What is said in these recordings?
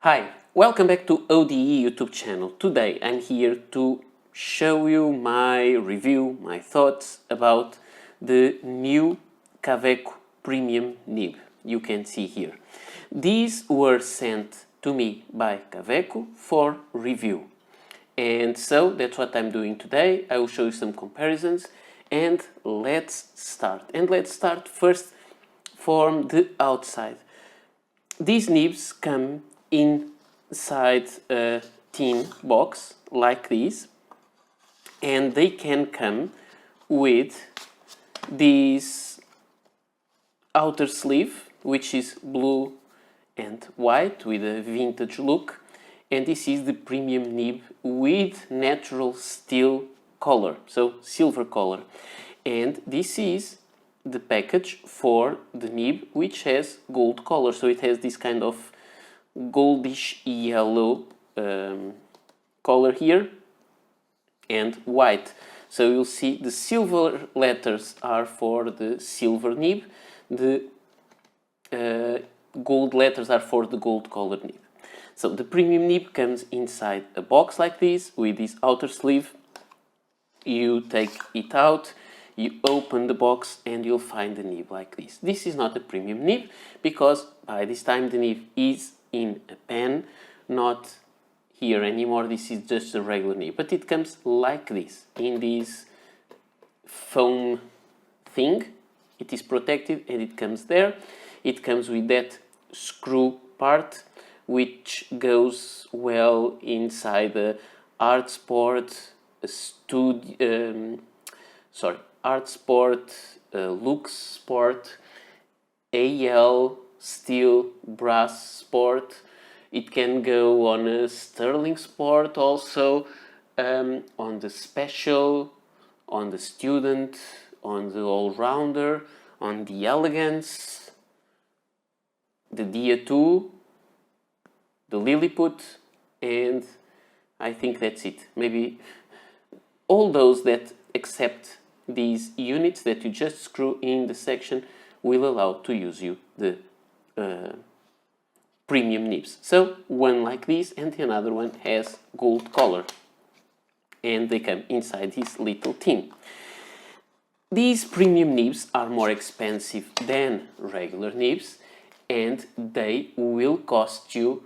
Hi, welcome back to ODE YouTube channel. Today I'm here to show you my review, my thoughts about the new Kaweco Premium Nib you can see here. These were sent to me by Kaweco for review. And so that's what I'm doing today. I will show you some comparisons and let's start. And let's start first from the outside. These nibs come inside a tin box like this, and they can come with this outer sleeve, which is blue and white with a vintage look, and this is the premium nib with natural steel color, so silver color. And this is the package for the nib, which has gold color, so it has this kind of goldish yellow color here and white. So you'll see the silver letters are for the silver nib, the gold letters are for the gold colored nib. So the premium nib comes inside a box like this with this outer sleeve. You take it out, you open the box and you'll find the nib like this. This is not a premium nib because by this time the nib is in a pen, not here anymore. This is just a regular nib, but it comes like this in this foam thing. It is protected and it comes there. It comes with that screw part which goes well inside the Art Sport Lux Sport, AL, Steel, Brass Sport. It can go on a Sterling Sport also, on the Special, on the Student, on the All-Rounder, on the Elegance, the Dia 2, the Lilliput, and I think that's it. Maybe all those that accept these units that you just screw in the section will allow to use you the premium nibs. So one like this and the another one has gold color and they come inside this little tin. These premium nibs are more expensive than regular nibs and they will cost you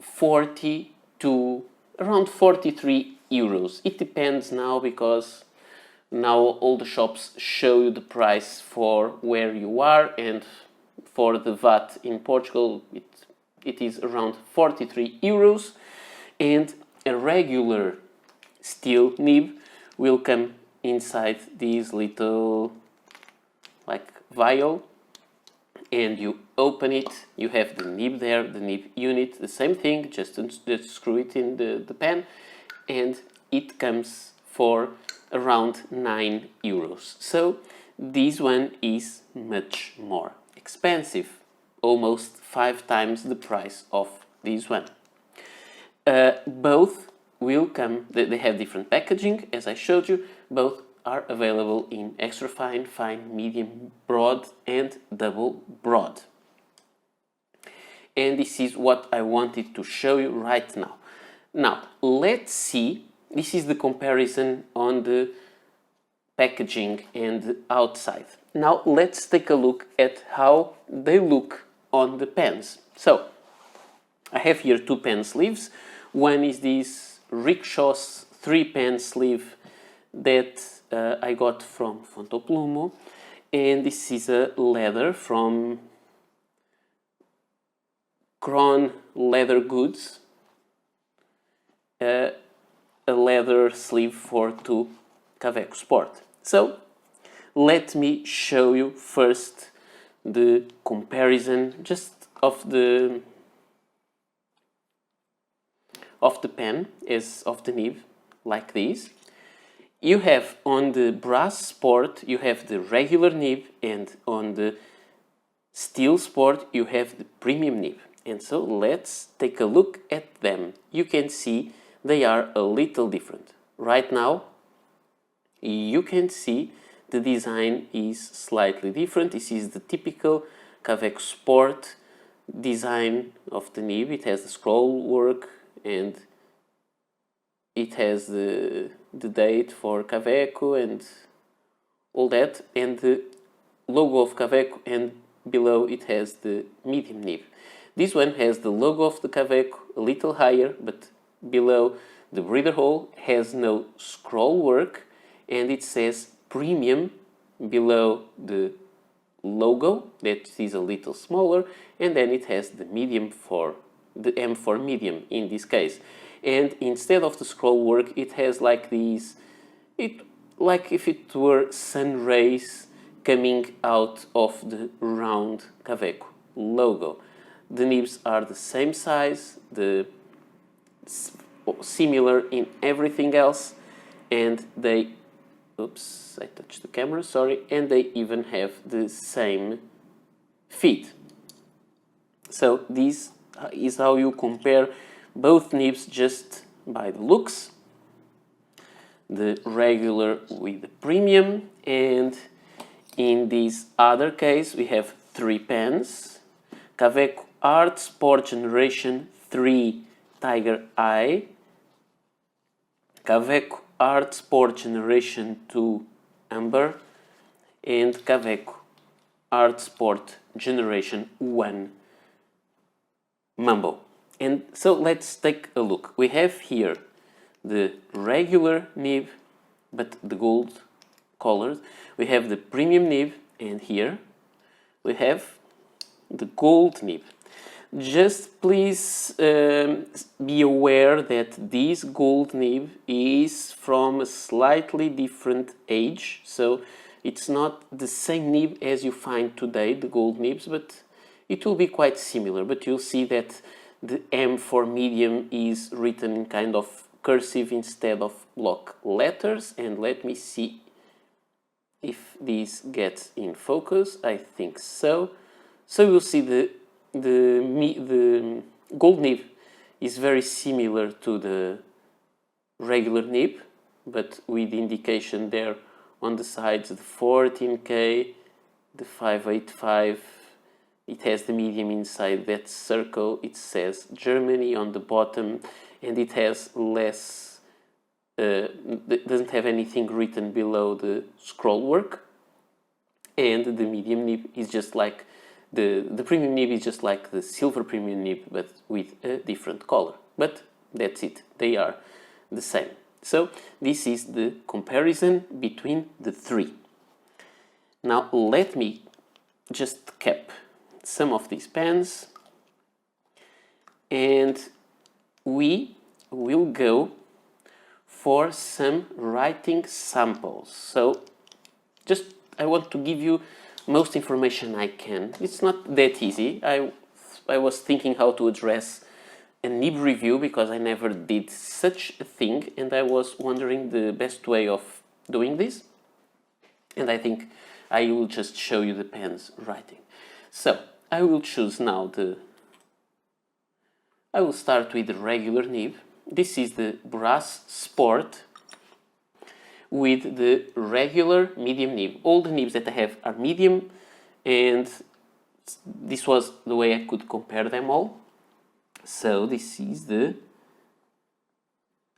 40 to around 43 euros. It depends now because now all the shops show you the price for where you are, and for the VAT in Portugal it is around 43 euros. And a regular steel nib will come inside this little like vial, and you open it, you have the nib there, the nib unit, the same thing, just screw it in the pen, and it comes for around 9 euros. So this one is much more expensive, almost 5 times the price of this one. Both will come, they have different packaging, as I showed you. Both are available in extra fine, fine, medium, broad and double broad. And this is what I wanted to show you right now. Now let's see, this is the comparison on the packaging and the outside. Now let's take a look at how they look on the pens. So I have here 2 pen sleeves. One is this Rickshaw's 3-pen sleeve that I got from Fontoplumo, and this is a leather from Kron Leather Goods, a leather sleeve for 2 Kaweco Sport. So let me show you first the comparison just of the pen as of the nib, like this. You have on the Brass Sport you have the regular nib, and on the Steel Sport you have the premium nib. And so let's take a look at them. You can see they are a little different. Right now you can see the design is slightly different. This is the typical Kaweco Sport design of the nib. It has the scroll work and it has the date for Kaweco and all that, and the logo of Kaweco, and below it has the medium nib. This one has the logo of the Kaweco a little higher, but below the breather hole has no scroll work, and it says premium below the logo that is a little smaller, and then it has the medium for the M for medium in this case. And instead of the scroll work, it has like these, like if it were sun rays coming out of the round Kaweco logo. The nibs are the same size, similar in everything else, and they, oops, I touched the camera, sorry, and they even have the same feet. So this is how you compare both nibs just by the looks, the regular with the premium, and in this other case we have 3 pens, Kaweco Art Sport Generation 3 Tiger Eye, Kaweco Art Sport Generation 2 Amber, and Kaweco Art Sport Generation 1 Mambo. And so let's take a look. We have here the regular nib, but the gold colored. We have the premium nib, and here we have the gold nib. Just please be aware that this gold nib is from a slightly different age, so it's not the same nib as you find today, the gold nibs, but it will be quite similar. But you'll see that the M for medium is written in kind of cursive instead of block letters, and let me see if this gets in focus. I think so. So you'll see the gold nib is very similar to the regular nib, but with the indication there on the sides, the 14K, the 585, it has the medium inside that circle, it says Germany on the bottom, and it has less, doesn't have anything written below the scroll work, and the medium nib is just like the premium nib is just like the silver premium nib, but with a different color. But that's it, they are the same. So this is the comparison between the 3. Now let me just cap some of these pens, and we will go for some writing samples. So just I want to give you most information I can. It's not that easy. I was thinking how to address a nib review because I never did such a thing, and I was wondering the best way of doing this, and I think I will just show you the pens writing. So I will choose now I will start with the regular nib. This is the Brass Sport with the regular medium nib. All the nibs that I have are medium, and this was the way I could compare them all. So this is the,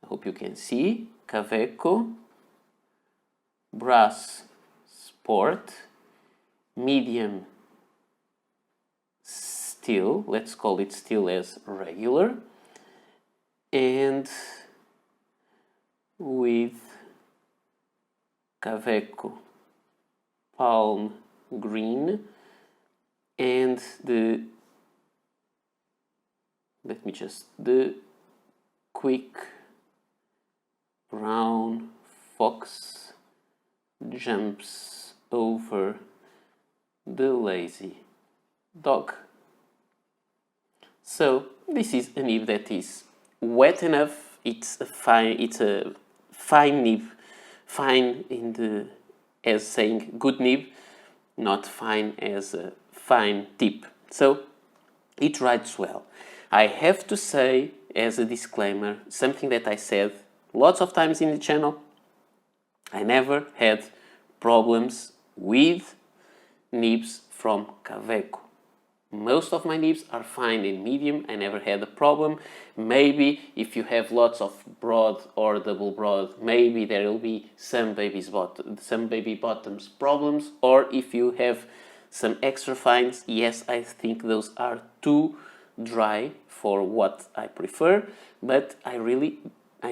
I hope you can see, Kaweco Brass Sport medium steel, let's call it steel as regular, and with Kaweco palm green, and the quick brown fox jumps over the lazy dog. So this is a nib that is wet enough. It's a fine nib, fine in the as saying good nib, not fine as a fine tip. So it writes well. I have to say, as a disclaimer, something that I said lots of times in the channel. I never had problems with nibs from Kaweco. Most of my nibs are fine in medium. I never had a problem. Maybe if you have lots of broad or double broad, maybe there will be some baby bottoms problems. Or if you have some extra fines, yes, I think those are too dry for what I prefer. But I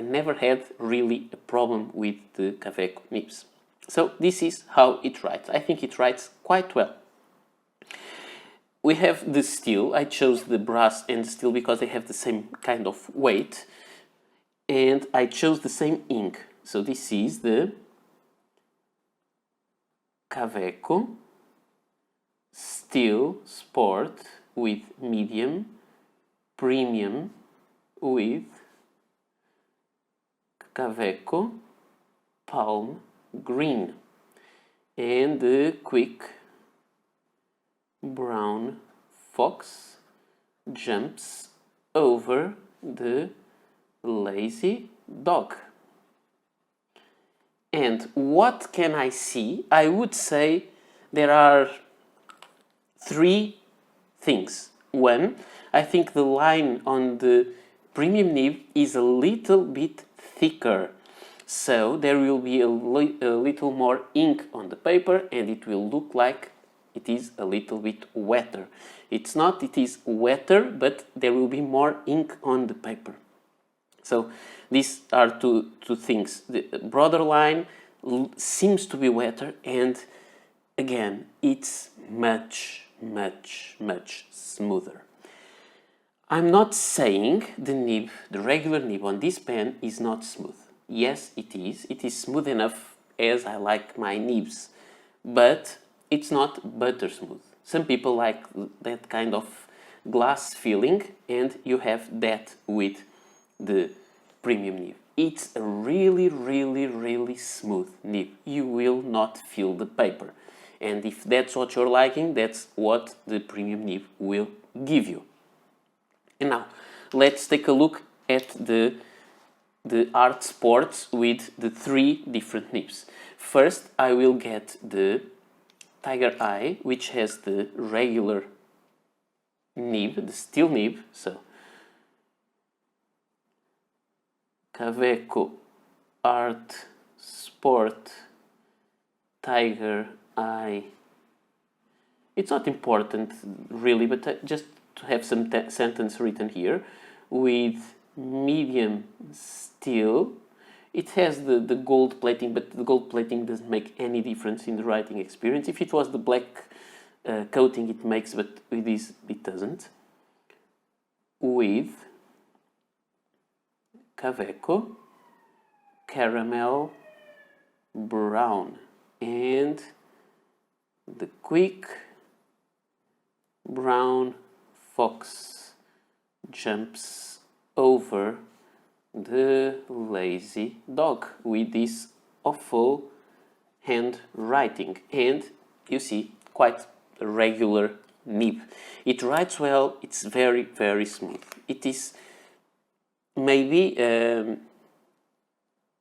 never had really a problem with the Kaweco nibs. So this is how it writes. I think it writes quite well. We have the steel. I chose the brass and steel because they have the same kind of weight. And I chose the same ink. So this is the Kaweco Steel Sport with medium, premium with Kaweco Palm Green, and the quick brown fox jumps over the lazy dog. And what can I see? I would say there are three things. One, I think the line on the premium nib is a little bit thicker. So there will be a little more ink on the paper and it will look like it is a little bit wetter. It's not, it is wetter, but there will be more ink on the paper. So these are two things. The broader line seems to be wetter, and again, it's much smoother. I'm not saying the nib, the regular nib on this pen is not smooth. Yes, it is. It is smooth enough as I like my nibs, but it's not butter smooth. Some people like that kind of glass feeling, and you have that with the premium nib. It's a really smooth nib. You will not feel the paper. And if that's what you're liking, that's what the premium nib will give you. And now, let's take a look at the art sports with the three different nibs. First, I will get the Tiger Eye, which has the regular nib, the steel nib. So, Kaweco Art Sport Tiger Eye. It's not important really, but just to have some sentence written here. With medium steel. It has the gold plating, but the gold plating doesn't make any difference in the writing experience. If it was the black coating it makes, but with this it doesn't. With Kaweco Caramel Brown and the quick brown fox jumps over the lazy dog with this awful handwriting, and you see quite a regular nib. It writes well, it's very smooth. It is maybe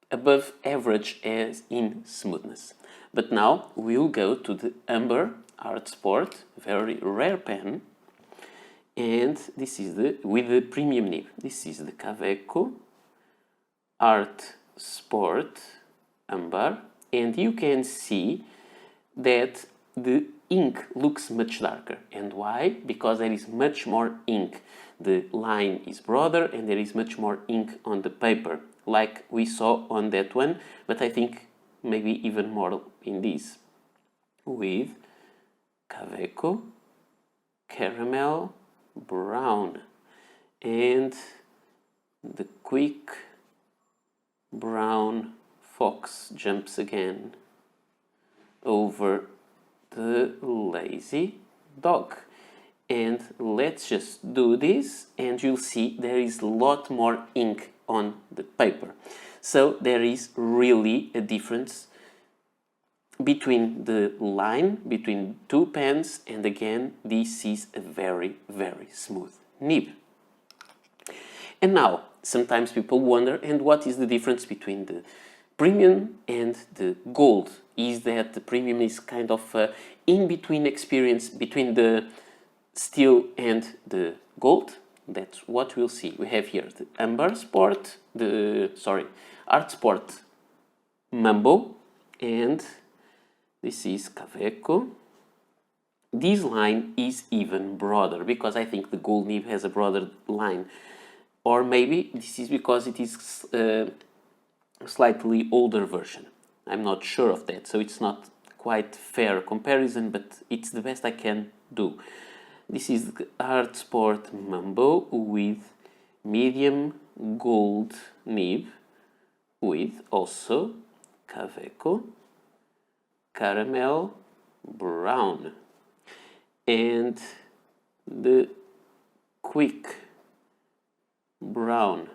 above average as in smoothness. But now we'll go to the Amber Art Sport, very rare pen, and this is with the premium nib. This is the Kaweco Art Sport Amber, and you can see that the ink looks much darker. And why? Because there is much more ink. The line is broader and there is much more ink on the paper, like we saw on that one, but I think maybe even more in this. With Kaweco Caramel Brown and the quick brown fox jumps again over the lazy dog. And let's just do this and you'll see there is a lot more ink on the paper. So there is really a difference between the line between two pens, and again this is a very smooth nib. And now sometimes people wonder, and what is the difference between the premium and the gold? Is that the premium is kind of in-between experience between the steel and the gold. That's what we'll see. We have here the Amber Sport, Art Sport Mambo, and this is Kaweco. This line is even broader because I think the gold nib has a broader line, or maybe this is because it is a slightly older version. I'm not sure of that, so it's not quite fair comparison, but it's the best I can do. This is the Art Sport Mambo with medium gold nib, with also Kaweco caramel brown, and the quick brown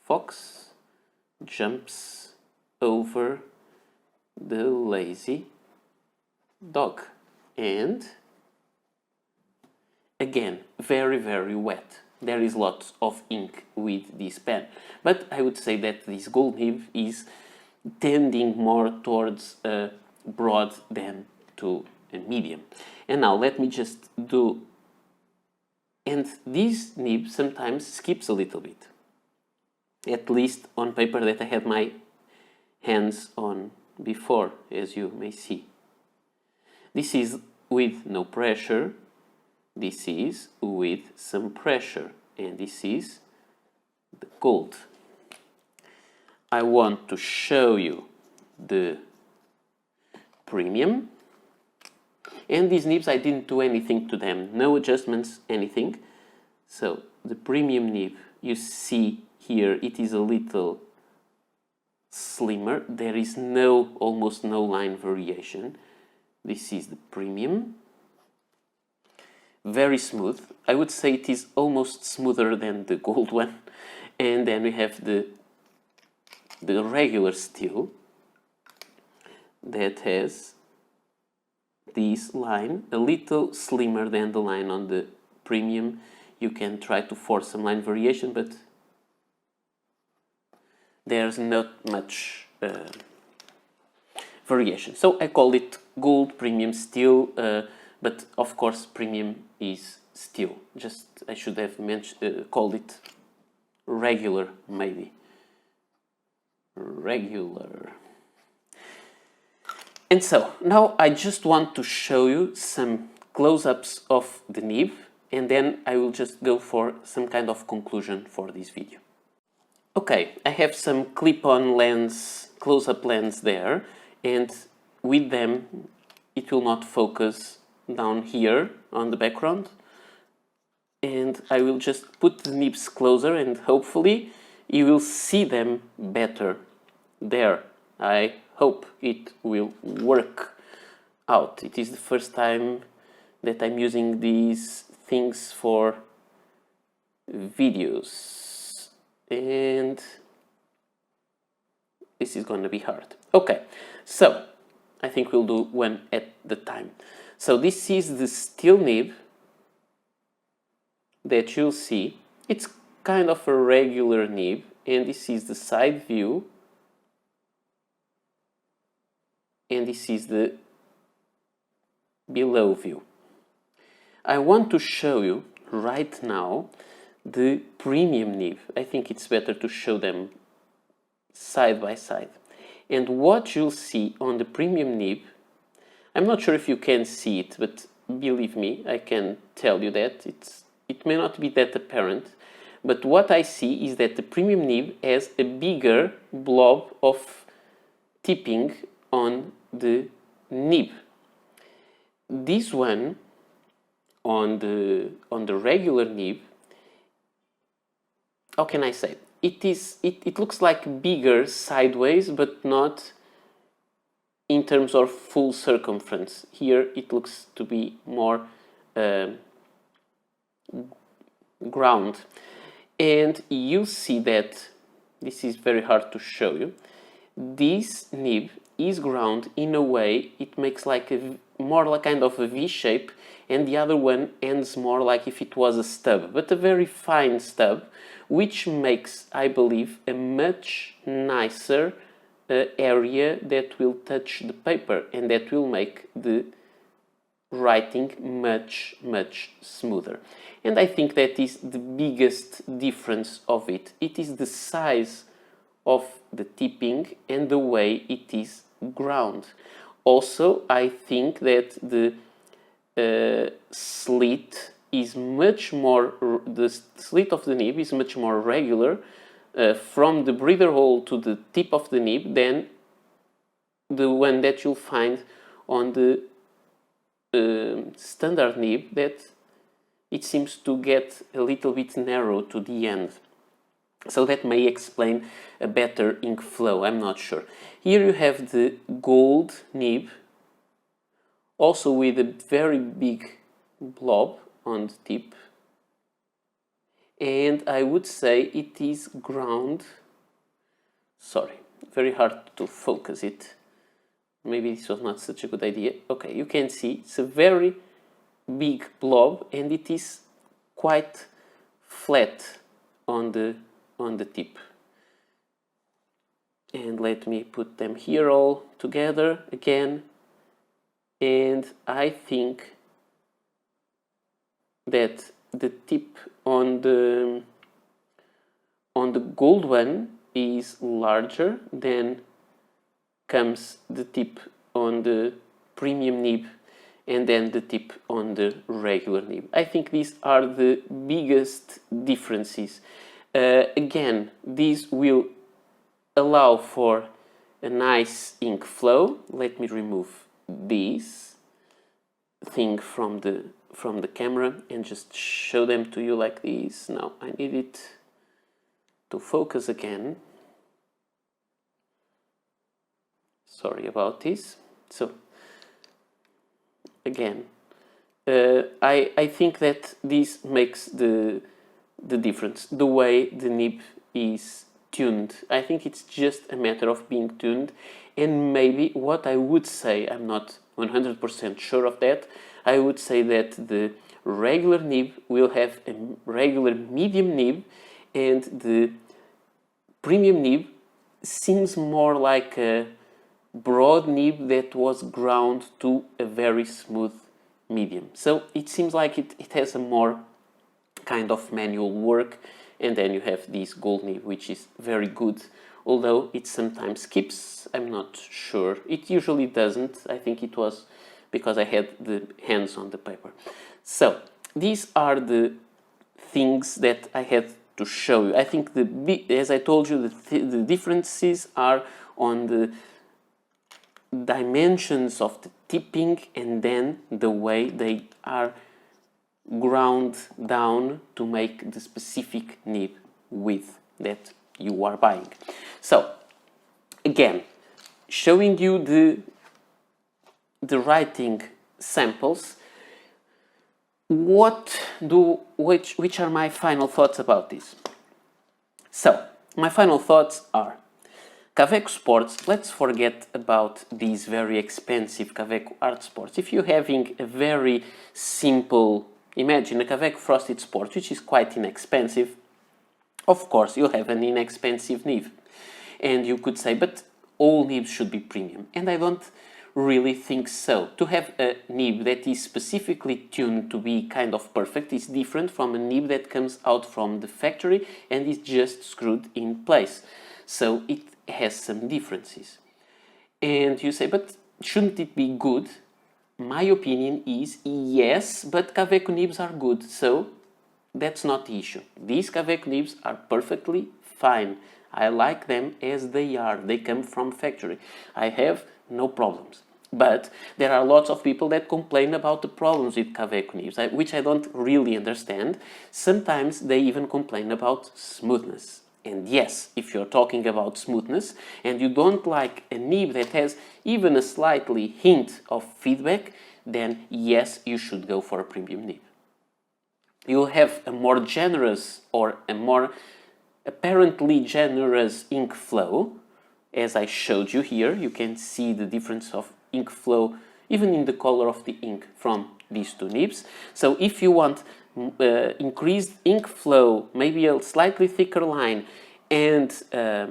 fox jumps over the lazy dog. And again, very wet. There is lots of ink with this pen, but I would say that this gold nib is tending more towards a broad than to a medium. And now let me just do, and this nib sometimes skips a little bit, at least on paper that I had my hands on before, as you may see. This is with no pressure, this is with some pressure, and this is the gold. I want to show you the premium, and these nibs I didn't do anything to them, no adjustments, anything. So the premium nib, you see here, it is a little slimmer, there is almost no line variation. This is the premium, very smooth. I would say it is almost smoother than the gold one. And then we have the regular steel that has this line, a little slimmer than the line on the premium. You can try to force some line variation, but there's not much variation. So I call it gold, premium, steel, but of course premium is steel. Just I should have called it regular, maybe. Regular. And so now I just want to show you some close-ups of the nib, and then I will just go for some kind of conclusion for this video. Okay, I have some clip-on lens, close-up lens there, and with them it will not focus down here on the background. And I will just put the nibs closer and hopefully you will see them better there. I hope it will work out. It is the first time that I'm using these things for videos, and this is going to be hard. Okay, so I think we'll do one at the time. So this is the steel nib that you'll see. It's kind of a regular nib, and this is the side view, and this is the below view. I want to show you right now the premium nib. I think it's better to show them side by side. And what you'll see on the premium nib, I'm not sure if you can see it, but believe me, I can tell you that it may not be that apparent, but what I see is that the premium nib has a bigger blob of tipping on the nib. This one on the regular nib, how can I say? It looks like bigger sideways, but not in terms of full circumference. Here it looks to be more ground, and you see that this is very hard to show you. This nib is ground in a way it makes like more like kind of a V shape, and the other one ends more like if it was a stub, but a very fine stub, which makes, I believe, a much nicer area that will touch the paper, and that will make the writing much smoother. And I think that is the biggest difference of it. It is the size of the tipping and the way it is ground. Also, I think that the slit is much more, the slit of the nib is much more regular from the breather hole to the tip of the nib than the one that you'll find on the standard nib, that it seems to get a little bit narrow to the end. So that may explain a better ink flow, I'm not sure. Here you have the gold nib, also with a very big blob on the tip. And I would say it is ground, sorry, very hard to focus it. Maybe this was not such a good idea. Okay, you can see it's a very big blob and it is quite flat on the tip. And let me put them here all together again. And I think that the tip on the gold one is larger than comes the tip on the premium nib and then the tip on the regular nib. I think these are the biggest differences. Again, these will allow for a nice ink flow. Let me remove this thing from the camera and just show them to you like this. Now I need it to focus again. Sorry about this. So again, I think that this makes the difference, the way the nib is tuned. I think it's just a matter of being tuned, and maybe what I would say, I'm not 100% sure of that, I would say that the regular nib will have a regular medium nib and the premium nib seems more like a broad nib that was ground to a very smooth medium. So it seems like it has a more kind of manual work, and then you have this gold nib which is very good, although it sometimes skips, I'm not sure. It usually doesn't. I think it was because I had the hands on the paper. So these are the things that I had to show you. I think as I told you, the differences are on the dimensions of the tipping and then the way they are ground down to make the specific nib width that you are buying. So again, showing you the writing samples, which are my final thoughts about this? So my final thoughts are: Kaweco Sports, let's forget about these very expensive Kaweco Art Sports. If you're having a very simple, imagine a Kaweco Frosted Sport, which is quite inexpensive, of course you'll have an inexpensive nib. And you could say, but all nibs should be premium. And I don't really think so. To have a nib that is specifically tuned to be kind of perfect is different from a nib that comes out from the factory and is just screwed in place. So it has some differences. And you say, but shouldn't it be good? My opinion is yes, but Kaweco nibs are good, so that's not the issue. These Kaweco nibs are perfectly fine. I like them as they are. They come from factory. I have no problems. But there are lots of people that complain about the problems with Kaweco nibs, which I don't really understand. Sometimes they even complain about smoothness. And yes, if you're talking about smoothness and you don't like a nib that has even a slightly hint of feedback, then yes, you should go for a premium nib. You'll have a more generous or a more apparently generous ink flow. As I showed you here, you can see the difference of ink flow even in the color of the ink from these two nibs. So if you want increased ink flow, maybe a slightly thicker line, and a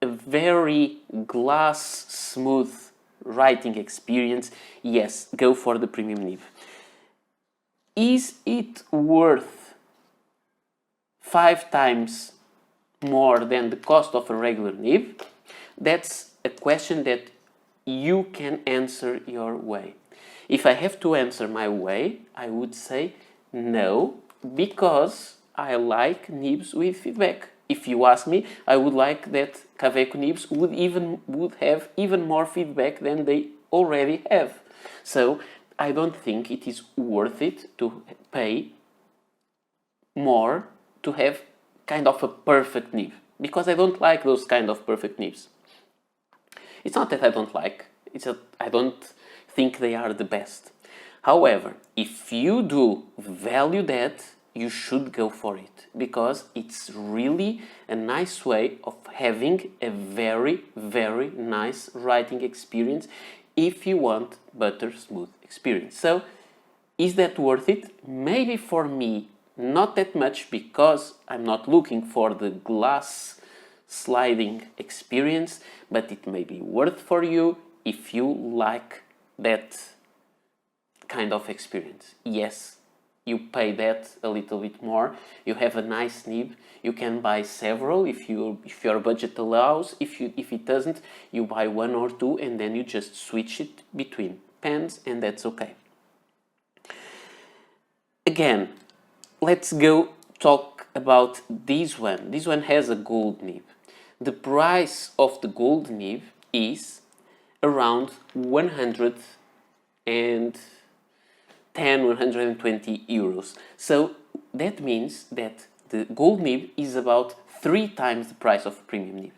very glass smooth writing experience, yes, go for the premium nib. Is it worth 5 times more than the cost of a regular nib? That's a question that you can answer your way. If I have to answer my way, I would say no, because I like nibs with feedback. If you ask me, I would like that Kaweco nibs would have even more feedback than they already have. So I don't think it is worth it to pay more to have kind of a perfect nib, because I don't like those kind of perfect nibs. It's not that I don't like, it's that I don't think they are the best. However, if you do value that, you should go for it, because it's really a nice way of having a very, very nice writing experience if you want butter smooth experience. So, is that worth it? Maybe for me, not that much, because I'm not looking for the glass sliding experience, but it may be worth for you if you like that kind of experience. Yes, you pay that a little bit more, you have a nice nib, you can buy several if your budget allows. If it doesn't, you buy 1 or 2 and then you just switch it between pens, and that's okay. Again, let's go talk about this one. This one has a gold nib. The price of the gold nib is around 120 euros. So that means that the gold nib is about 3 times the price of a premium nib.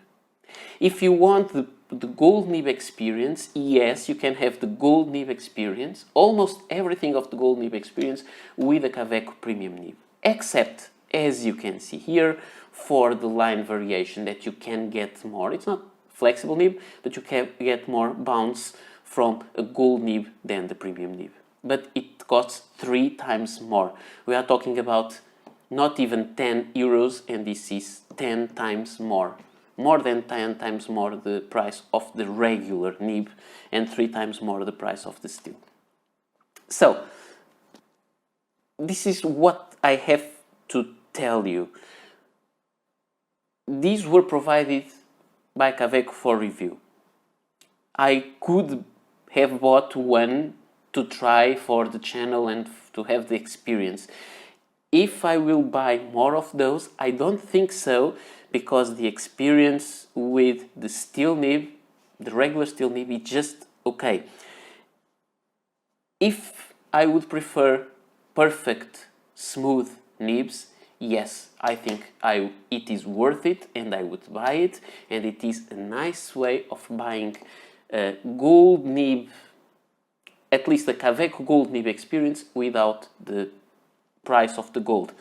If you want the gold nib experience, yes, you can have the gold nib experience, almost everything of the gold nib experience, with a Kaweco premium nib. Except, as you can see here, for the line variation, that you can get more. It's not flexible nib, but you can get more bounce from a gold nib than the premium nib. But it costs 3 times more. We are talking about not even 10 euros, and this is 10 times more. More than 10 times more the price of the regular nib, and 3 times more the price of the steel. So, this is what I have to tell you. These were provided by Kaweco for review. I could have bought one to try for the channel and to have the experience. If I will buy more of those, I don't think so, because the experience with the steel nib, the regular steel nib, is just okay. If I would prefer perfect, smooth nibs, yes, I think it is worth it, and I would buy it, and it is a nice way of buying a gold nib, at least a Kaweco gold nib experience, without the price of the gold,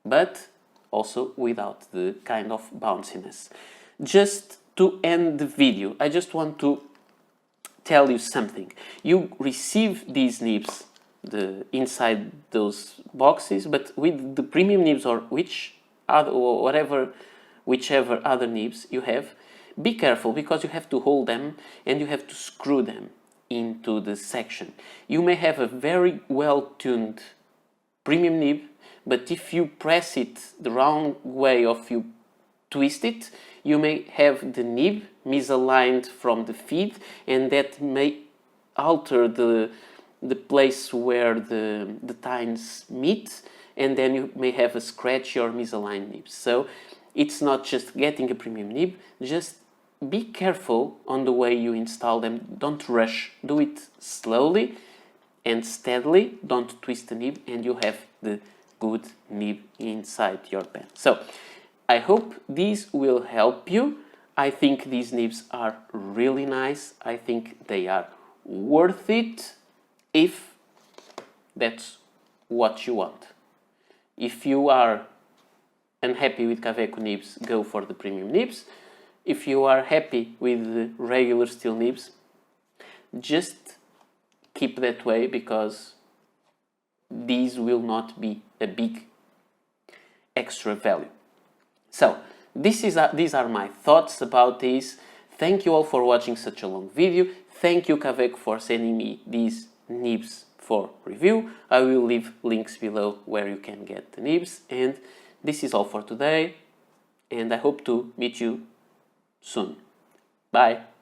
but also without the kind of bounciness. Just to end the video, I just want to tell you something. You receive these nibs inside those boxes, but with the premium nibs, or whichever other nibs you have, be careful, because you have to hold them and you have to screw them into the section. You may have a very well-tuned premium nib, but if you press it the wrong way, or if you twist it, you may have the nib misaligned from the feed, and that may alter the place where the tines meet, and then you may have a scratchy or misaligned nib. So it's not just getting a premium nib, just be careful on the way you install them. Don't rush, do it slowly and steadily, don't twist the nib, and you have the good nib inside your pen. So I hope these will help you. I think these nibs are really nice. I think they are worth it, if that's what you want. If you are unhappy with Kaweco nibs, go for the premium nibs. If you are happy with the regular steel nibs, just keep that way, because these will not be a big extra value. So these are my thoughts about this. Thank you all for watching such a long video. thank you Kaweco for sending me these nibs for review. I will leave links below where you can get the nibs, and this is all for today, and I hope to meet you soon. Bye!